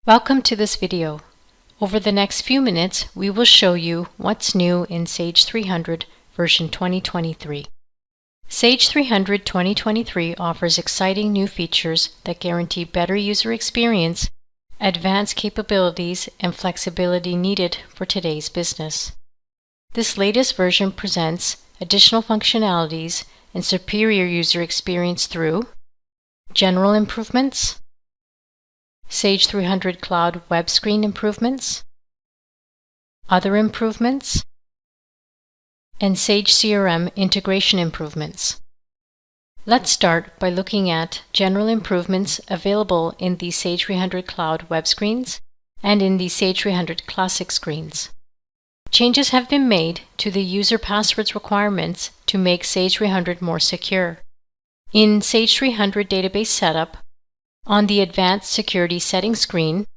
Welcome to this video. Over the next few minutes, we will show you what's new in Sage 300 version 2023. Sage 300 2023 offers exciting new features that guarantee better user experience, advanced capabilities, and flexibility needed for today's business. This latest version presents additional functionalities and superior user experience through general improvements, Sage 300 Cloud web screen improvements, other improvements, and Sage CRM integration improvements. Let's start by looking at general improvements available in the Sage 300 Cloud web screens and in the Sage 300 Classic screens. Changes have been made to the user passwords requirements to make Sage 300 more secure. In Sage 300 Database Setup, on the Advanced Security Settings screen,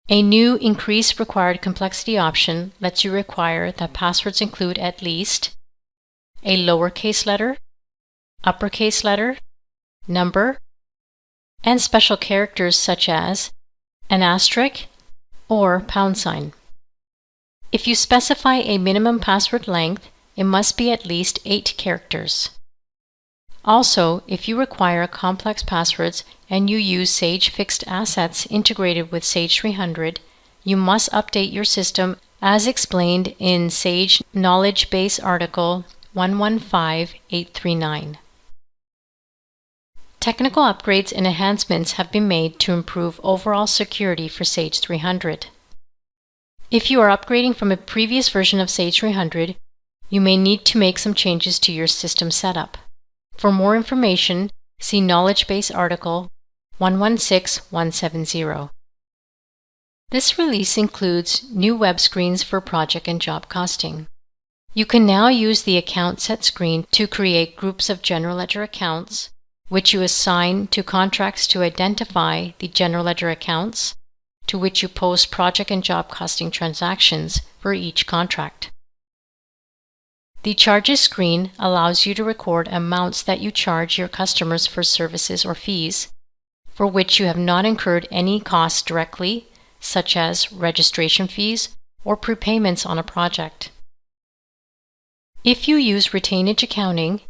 a new Increase Required Complexity option lets you require that passwords include at least a lowercase letter, uppercase letter, number, and special characters such as an asterisk or £. If you specify a minimum password length, it must be at least 8 characters. Also, if you require complex passwords and you use Sage Fixed Assets integrated with Sage 300, you must update your system as explained in Sage Knowledge Base Article 115839. Technical upgrades and enhancements have been made to improve overall security for Sage 300. If you are upgrading from a previous version of Sage 300, you may need to make some changes to your system setup. For more information, see Knowledge Base Article 116170. This release includes new web screens for project and job costing. You can now use the Account Set screen to create groups of general ledger accounts, which you assign to contracts to identify the general ledger accounts, to which you post project and job costing transactions for each contract. The Charges screen allows you to record amounts that you charge your customers for services or fees for which you have not incurred any costs directly, such as registration fees or prepayments on a project. If you use retainage accounting,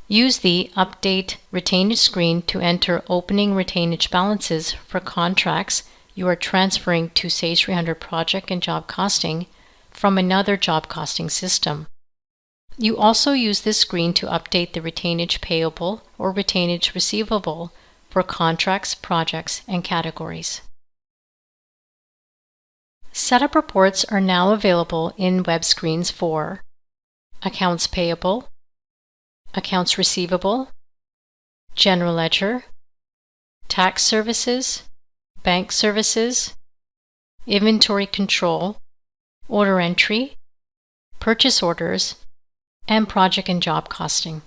use the Update Retainage screen to enter opening retainage balances for contracts you are transferring to Sage 300 Project and Job Costing from another job costing system. You also use this screen to update the retainage payable or retainage receivable for contracts, projects, and categories. Setup reports are now available in web screens for accounts payable, accounts receivable, general ledger, tax services, bank services, inventory control, order entry, purchase orders, and project and job costing.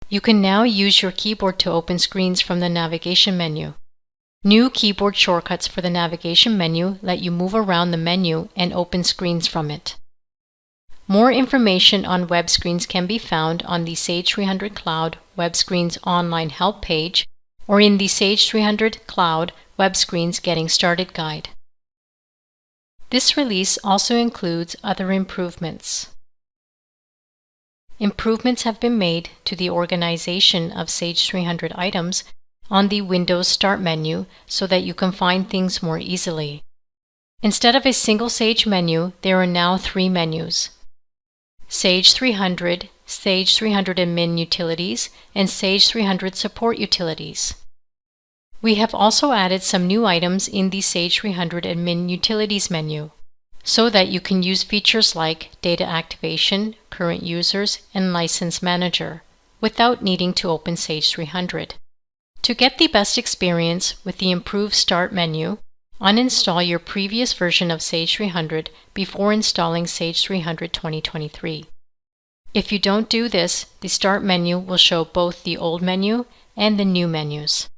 You can now use your keyboard to open screens from the navigation menu. New keyboard shortcuts for the navigation menu let you move around the menu and open screens from it. More information on web screens can be found on the Sage 300 Cloud Web Screens online help page or in the Sage 300 Cloud Web Screens Getting Started guide. This release also includes other improvements. Improvements have been made to the organization of Sage 300 items on the Windows Start menu so that you can find things more easily. Instead of a single Sage menu, there are now 3 menus: Sage 300, Sage 300 Admin Utilities, and Sage 300 Support Utilities. We have also added some new items in the Sage 300 Admin Utilities menu, so that you can use features like data activation, current users, and license manager without needing to open Sage 300. To get the best experience with the improved Start menu, uninstall your previous version of Sage 300 before installing Sage 300 2023. If you don't do this, the Start menu will show both the old menu and the new menus.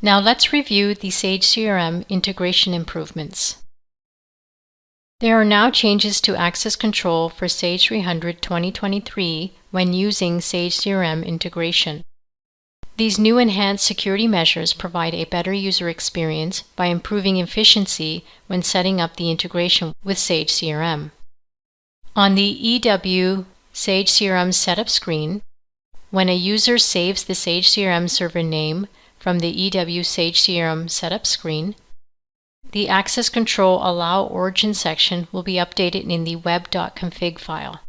Now let's review the Sage CRM integration improvements. There are now changes to access control for Sage 300 2023 when using Sage CRM integration. These new enhanced security measures provide a better user experience by improving efficiency when setting up the integration with Sage CRM. On the EW Sage CRM setup screen, when a user saves the Sage CRM server name from the EW Sage CRM setup screen, the Access Control Allow Origin section will be updated in the web.config file.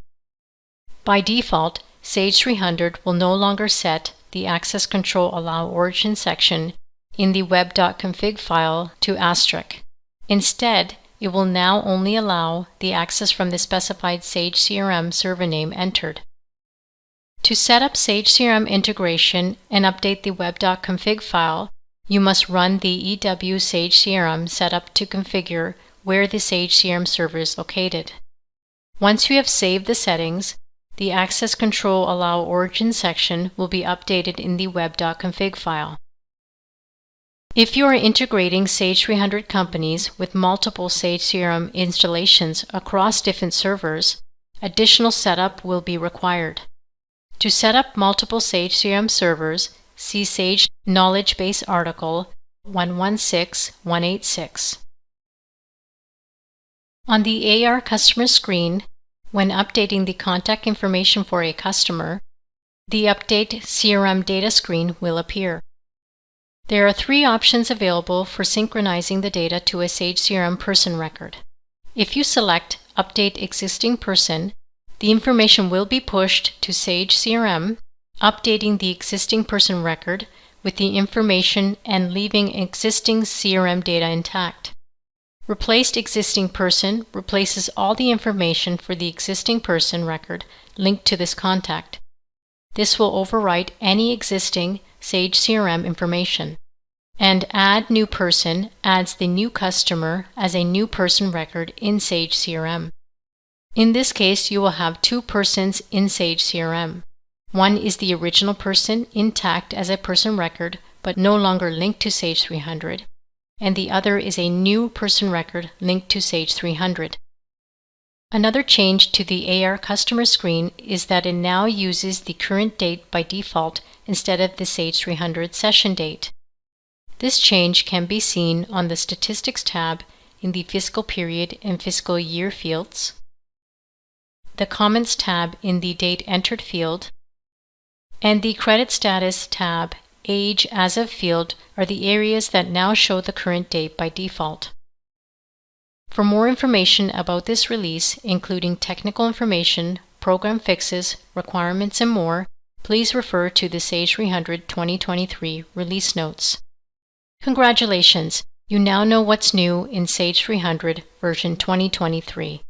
By default, Sage 300 will no longer set the Access Control Allow Origin section in the web.config file to asterisk. Instead, it will now only allow the access from the specified Sage CRM server name entered. To set up Sage CRM integration and update the web.config file, you must run the EW Sage CRM setup to configure where the Sage CRM server is located. Once you have saved the settings, the Access Control Allow Origin section will be updated in the web.config file. If you are integrating Sage 300 companies with multiple Sage CRM installations across different servers, additional setup will be required. To set up multiple Sage CRM servers, see Sage Knowledge Base Article 116186. On the AR customer screen, when updating the contact information for a customer, the Update CRM data screen will appear. There are three options available for synchronizing the data to a Sage CRM person record. If you select Update Existing Person, the information will be pushed to Sage CRM, updating the existing person record with the information and leaving existing CRM data intact. Replaced Existing Person replaces all the information for the existing person record linked to this contact. This will overwrite any existing Sage CRM information. And Add New Person adds the new customer as a new person record in Sage CRM. In this case, you will have two persons in Sage CRM. One is the original person intact as a person record but no longer linked to Sage 300, and the other is a new person record linked to Sage 300. Another change to the AR customer screen is that it now uses the current date by default instead of the Sage 300 session date. This change can be seen on the Statistics tab in the Fiscal Period and Fiscal Year fields, the Comments tab in the Date Entered field, and the Credit Status tab, Age as of field are the areas that now show the current date by default. For more information about this release, including technical information, program fixes, requirements, and more, please refer to the Sage 300 2023 release notes. Congratulations! You now know what's new in Sage 300 version 2023.